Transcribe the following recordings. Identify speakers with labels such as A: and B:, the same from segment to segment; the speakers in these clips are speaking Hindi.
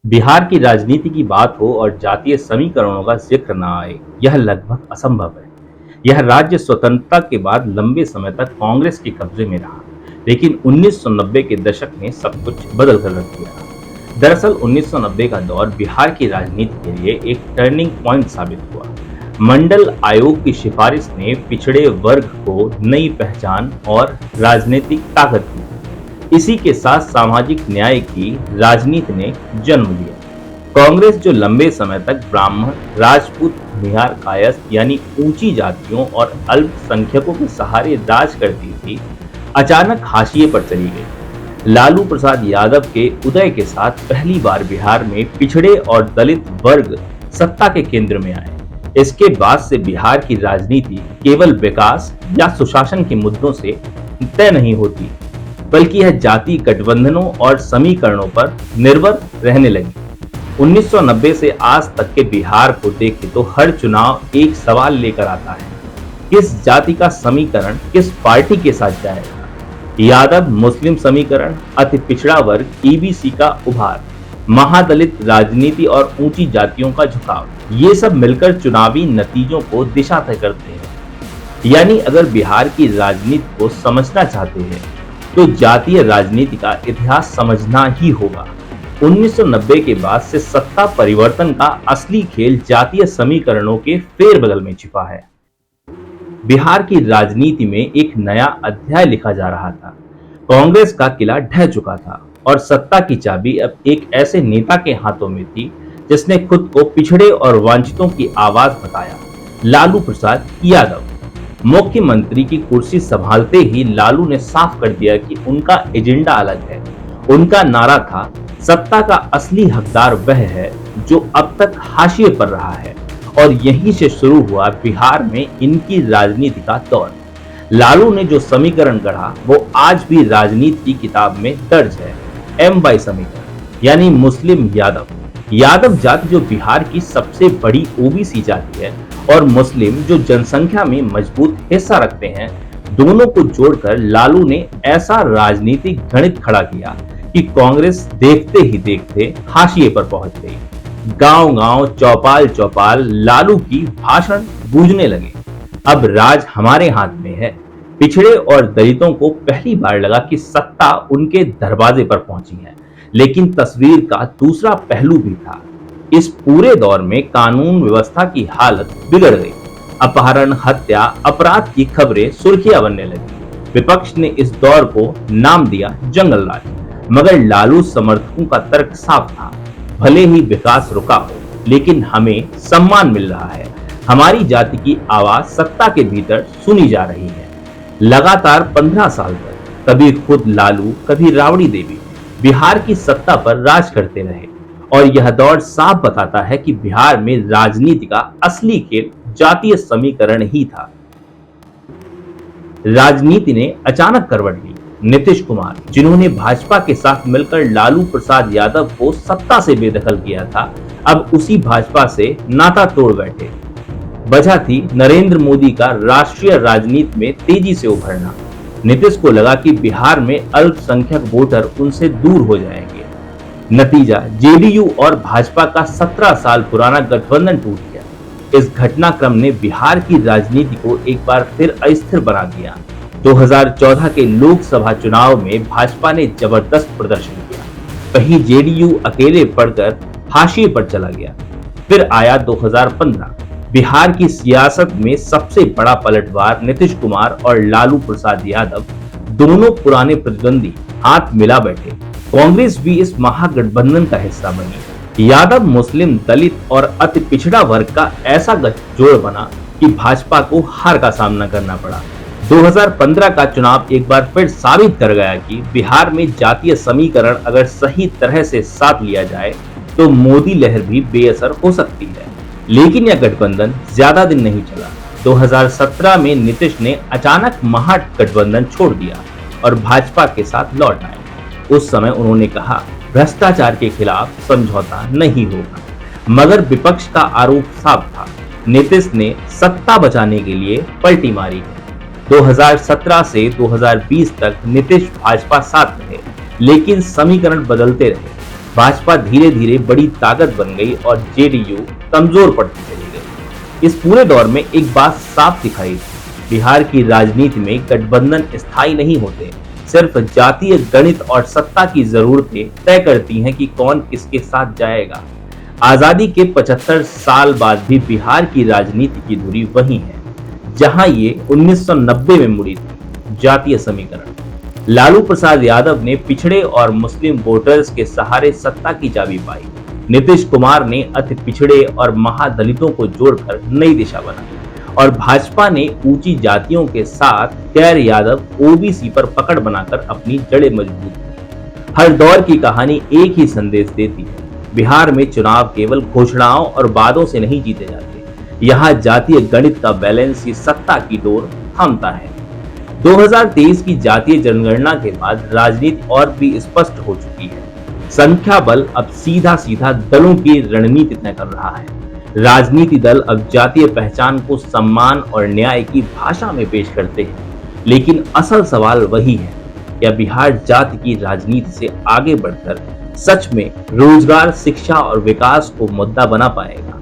A: बिहार की राजनीति की बात हो और जातीय समीकरणों का जिक्र न आए, यह लगभग असंभव है। यह राज्य स्वतंत्रता के बाद लंबे समय तक कांग्रेस के कब्जे में रहा, लेकिन 1990 के दशक ने सब कुछ बदल कर रख दिया। दरअसल 1990 का दौर बिहार की राजनीति के लिए एक टर्निंग पॉइंट साबित हुआ। मंडल आयोग की सिफारिश ने पिछड़े वर्ग को नई पहचान और राजनीतिक ताकत दी। इसी के साथ सामाजिक न्याय की राजनीति ने जन्म लिया। कांग्रेस जो लंबे समय तक ब्राह्मण, राजपूत, भूमिहार, कायस्थ यानी ऊंची जातियों और अल्पसंख्यकों के सहारे राज करती थी, अचानक हाशिए पर चली गई। लालू प्रसाद यादव के उदय के साथ पहली बार बिहार में पिछड़े और दलित वर्ग सत्ता के केंद्र में आए। इसके बाद से बिहार की राजनीति केवल विकास या सुशासन के मुद्दों से तय नहीं होती, बल्कि यह जाति गठबंधनों और समीकरणों पर निर्भर रहने लगी। 1990 से आज तक के बिहार को देखें तो हर चुनाव एक सवाल लेकर आता है, किस जाति का समीकरण किस पार्टी के साथ जाएगा। यादव मुस्लिम समीकरण, अति पिछड़ा वर्ग ईबीसी का उभार, महादलित राजनीति और ऊंची जातियों का झुकाव, ये सब मिलकर चुनावी नतीजों को दिशा तय करते हैं। यानी अगर बिहार की राजनीति को समझना चाहते हैं तो जातीय राजनीति का इतिहास समझना ही होगा। 1990 के बाद से सत्ता परिवर्तन का असली खेल जातीय समीकरणों के फेरबदल में छिपा है। बिहार की राजनीति में एक नया अध्याय लिखा जा रहा था। कांग्रेस का किला ढह चुका था और सत्ता की चाबी अब एक ऐसे नेता के हाथों में थी जिसने खुद को पिछड़े और वंचितों की आवाज बताया, लालू प्रसाद यादव। मुख्यमंत्री की कुर्सी संभालते ही लालू ने साफ कर दिया कि उनका एजेंडा अलग है। उनका नारा था, सत्ता का असली हकदार वह है जो अब तक हाशिए पर रहा है। और यहीं से शुरू हुआ बिहार में इनकी राजनीति का दौर। लालू ने जो समीकरण गढ़ा वो आज भी राजनीति की किताब में दर्ज है। एम वाई समीकरण यानी मुस्लिम यादव। यादव जाति जो बिहार की सबसे बड़ी ओबीसी जाति है और मुस्लिम जो जनसंख्या में मजबूत हिस्सा रखते हैं, दोनों को जोड़कर लालू ने ऐसा राजनीतिक गणित खड़ा किया कि कांग्रेस देखते ही देखते हाशिए पर पहुंच गई। गांव-गांव, चौपाल-चौपाल लालू की भाषण गूंजने लगे, अब राज हमारे हाथ में है। पिछड़े और दलितों को पहली बार लगा कि सत्ता उनके दरवाजे पर पहुंची है। लेकिन तस्वीर का दूसरा पहलू भी था। इस पूरे दौर में कानून व्यवस्था की हालत बिगड़ गई। अपहरण, हत्या, अपराध की खबरें सुर्खियां बनने लगी। विपक्ष ने इस दौर को नाम दिया जंगल राज। मगर लालू समर्थकों का तर्क साफ था, भले ही विकास रुका हो, लेकिन हमें सम्मान मिल रहा है। हमारी जाति की आवाज सत्ता के भीतर सुनी जा रही है। लगातार 15 साल तक कभी खुद लालू, कभी राबड़ी देवी बिहार की सत्ता पर राज करते रहे। और यह दौर साफ बताता है कि बिहार में राजनीति का असली खेल जातीय समीकरण ही था। राजनीति ने अचानक करवट ली। नीतीश कुमार, जिन्होंने भाजपा के साथ मिलकर लालू प्रसाद यादव को सत्ता से बेदखल किया था, अब उसी भाजपा से नाता तोड़ बैठे। वजह थी नरेंद्र मोदी का राष्ट्रीय राजनीति में तेजी से उभरना। नीतीश को लगा कि बिहार में अल्पसंख्यक वोटर उनसे दूर हो जाएंगे। नतीजा, जेडीयू और भाजपा का 17 साल पुराना गठबंधन टूट गया। इस घटनाक्रम ने बिहार की राजनीति को एक बार फिर अस्थिर बना दिया। 2014 के लोकसभा चुनाव में भाजपा ने जबरदस्त प्रदर्शन किया, वहीं जेडीयू अकेले पड़कर हाशिए पर चला गया। फिर आया 2015। बिहार की सियासत में सबसे बड़ा पलटवार। नीतीश कुमार और लालू प्रसाद यादव, दोनों पुराने प्रतिद्वंदी, हाथ मिला बैठे। कांग्रेस भी इस महागठबंधन का हिस्सा बनी। यादव, मुस्लिम, दलित और अति पिछड़ा वर्ग का ऐसा गठजोड़ बना कि भाजपा को हार का सामना करना पड़ा। 2015 का चुनाव एक बार फिर साबित कर गया कि बिहार में जातीय समीकरण अगर सही तरह से साथ लिया जाए तो मोदी लहर भी बेअसर हो सकती है। लेकिन यह गठबंधन ज्यादा दिन नहीं चला। 2017 में नीतीश ने अचानक महागठबंधन छोड़ दिया और भाजपा के साथ लौट आए। उस समय उन्होंने कहा, भ्रष्टाचार के खिलाफ समझौता नहीं होगा। मगर विपक्ष का आरोप साफ था, नीतीश ने सत्ता बचाने के लिए पलटी मारी। 2017 से 2020 तक नीतीश भाजपा साथ रहे, लेकिन समीकरण बदलते रहे। भाजपा धीरे धीरे बड़ी ताकत बन गई और जेडीयू कमजोर पड़ती चली गई। इस पूरे दौर में एक बात साफ दिखाई दी, बिहार की राजनीति में गठबंधन स्थायी नहीं होते, सिर्फ जातीय गणित और सत्ता की जरूरतें तय करती हैं कि कौन किसके साथ जाएगा। आजादी के 75 साल बाद भी बिहार की राजनीति की धुरी वही है जहां ये 1990 में मुड़ी थी, जातीय समीकरण। लालू प्रसाद यादव ने पिछड़े और मुस्लिम वोटर्स के सहारे सत्ता की चाबी पाई। नीतीश कुमार ने अति पिछड़े और महादलितों को जोड़कर नई दिशा बनाई और भाजपा ने ऊंची जातियों के साथ गैर यादव ओबीसी पर पकड़ बनाकर अपनी जड़ें मजबूत की। हर दौर की कहानी एक ही संदेश देती है, बिहार में चुनाव केवल घोषणाओं और वादों से नहीं जीते जाते, यहाँ जातीय गणित का बैलेंस ही सत्ता की डोर थामता है। 2023 की जातीय जनगणना के बाद राजनीति और भी स्पष्ट हो चुकी है। संख्या बल अब सीधा सीधा दलों की रणनीति तय कर रहा है। राजनीति दल अब जातीय पहचान को सम्मान और न्याय की भाषा में पेश करते हैं, लेकिन असल सवाल वही है, क्या बिहार जाति की राजनीति से आगे बढ़कर सच में रोजगार, शिक्षा और विकास को मुद्दा बना पाएगा?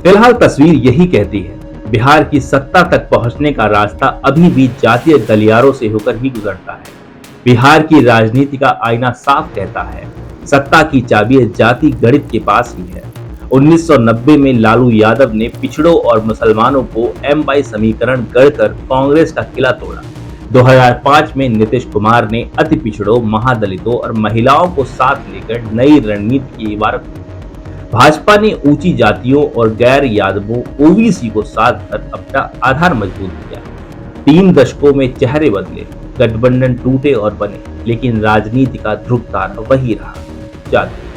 A: फिलहाल तस्वीर यही कहती है, बिहार की सत्ता तक पहुंचने का रास्ता अभी भी जातीय गलियारों से होकर ही गुजरता है। बिहार की राजनीति का आईना साफ कहता है, सत्ता की चाबी जाति गणित के पास ही है। 1990 में लालू यादव ने पिछड़ों और मुसलमानों को M/Y समीकरण गढ़कर कांग्रेस का किला तोड़ा। 2005 में नीतीश कुमार ने अति पिछड़ों, महादलितों और महिलाओं को साथ लेकर नई रणनीति की इबारत की। भाजपा ने ऊंची जातियों और गैर यादवों ओबीसी को साथ कर अपना आधार मजबूत किया। 3 दशकों में चेहरे बदले, गठबंधन टूटे और बने, लेकिन राजनीति का ध्रुव तारा वही रहा, जाति।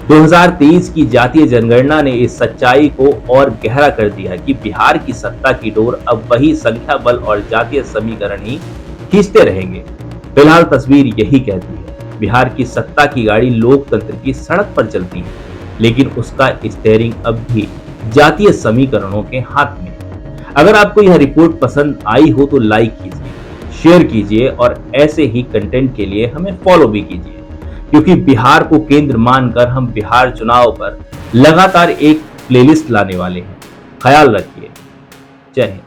A: 2023 की जातीय जनगणना ने इस सच्चाई को और गहरा कर दिया कि बिहार की सत्ता की डोर अब वही संख्या बल और जातीय समीकरण ही खींचते रहेंगे। फिलहाल तस्वीर यही कहती है, बिहार की सत्ता की गाड़ी लोकतंत्र की सड़क पर चलती है, लेकिन उसका स्टीयरिंग अब भी जातीय समीकरणों के हाथ में है। अगर आपको यह रिपोर्ट पसंद आई हो तो लाइक कीजिए, शेयर कीजिए और ऐसे ही कंटेंट के लिए हमें फॉलो भी कीजिए, क्योंकि बिहार को केंद्र मानकर हम बिहार चुनाव पर लगातार एक प्लेलिस्ट लाने वाले हैं। ख्याल रखिए। जय हिंद।